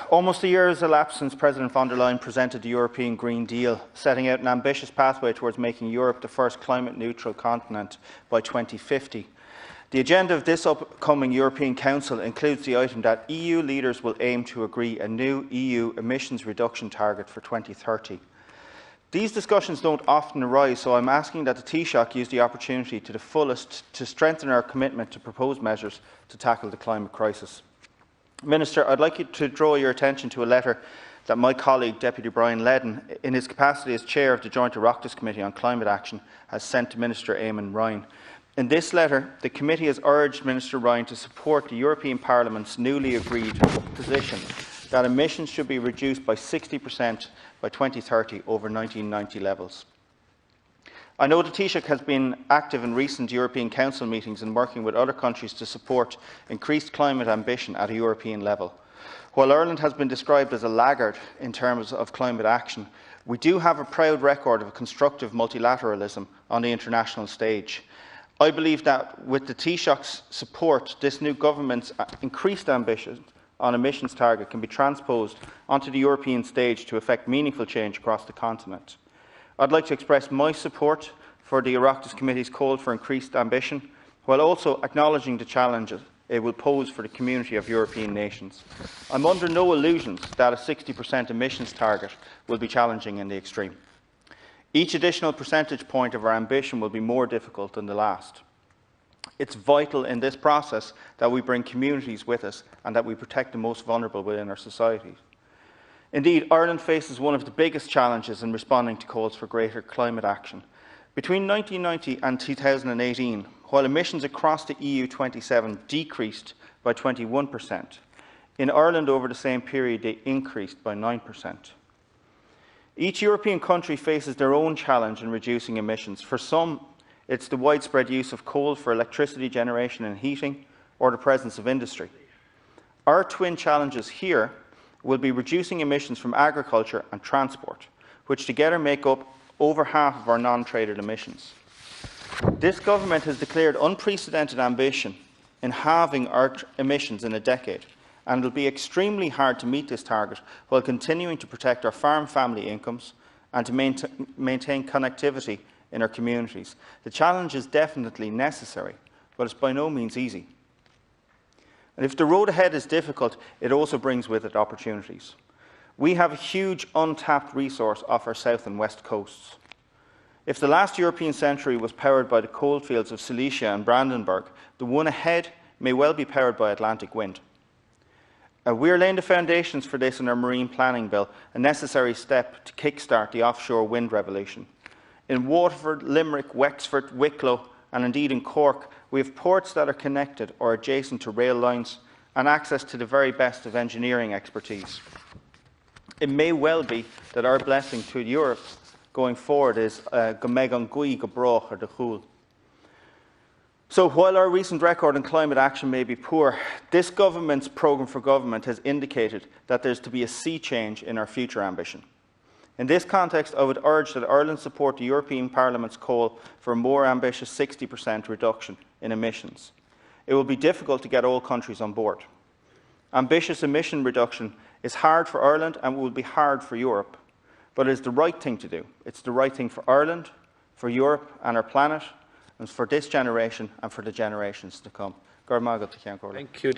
Almost a year has elapsed since President von der Leyen presented the European Green Deal, setting out an ambitious pathway towards making Europe the first climate-neutral continent by 2050. The agenda of this upcoming European Council includes the item that EU leaders will aim to agree a new EU emissions reduction target for 2030. These discussions don't often arise, so I'm asking that the Taoiseach use the opportunity to the fullest to strengthen our commitment to propose measures to tackle the climate crisis. Minister, I'd like you to draw your attention to a letter that my colleague, Deputy Brian Ledden, in his capacity as Chair of the Joint Oireachtas Committee on Climate Action, has sent to Minister Eamon Ryan. In this letter, the committee has urged Minister Ryan to support the European Parliament's newly agreed position that emissions should be reduced by 60% by 2030 over 1990 levels. I know the Taoiseach has been active in recent European Council meetings and working with other countries to support increased climate ambition at a European level. While Ireland has been described as a laggard in terms of climate action, we do have a proud record of constructive multilateralism on the international stage. I believe that with the Taoiseach's support, this new government's increased ambition on emissions target can be transposed onto the European stage to effect meaningful change across the continent. I'd like to express my support for the Oireachtas Committee's call for increased ambition, while also acknowledging the challenges it will pose for the community of European nations. I'm under no illusions that a 60% emissions target will be challenging in the extreme. Each additional percentage point of our ambition will be more difficult than the last. It's vital in this process that we bring communities with us and that we protect the most vulnerable within our societies. Indeed, Ireland faces one of the biggest challenges in responding to calls for greater climate action. Between 1990 and 2018, while emissions across the EU 27 decreased by 21%, in Ireland over the same period they increased by 9%. Each European country faces their own challenge in reducing emissions. For some, it's the widespread use of coal for electricity generation and heating, or the presence of industry. Our twin challenges here will be reducing emissions from agriculture and transport, which together make up over half of our non-traded emissions. This government has declared unprecedented ambition in halving our emissions in a decade, and it will be extremely hard to meet this target while continuing to protect our farm family incomes and to maintain connectivity in our communities. The challenge is definitely necessary, but it's by no means easy. And if the road ahead is difficult, it also brings with it opportunities. We have a huge untapped resource off our south and west coasts. If the last European century was powered by the coalfields of Silesia and Brandenburg, the one ahead may well be powered by Atlantic wind. We are laying the foundations for this in our Marine Planning Bill, a necessary step to kickstart the offshore wind revolution. In Waterford, Limerick, Wexford, Wicklow, and indeed in Cork, we have ports that are connected or adjacent to rail lines and access to the very best of engineering expertise. It may well be that our blessing to Europe going forward is go mbeidh an gcaoi go brach ar de chúl. So while our recent record in climate action may be poor, this government's programme for government has indicated that there is to be a sea change in our future ambition. In this context, I would urge that Ireland support the European Parliament's call for a more ambitious 60% reduction in emissions. It will be difficult to get all countries on board. Ambitious emission reduction is hard for Ireland and will be hard for Europe, but it is the right thing to do. It's the right thing for Ireland, for Europe and our planet, and for this generation and for the generations to come. Thank you,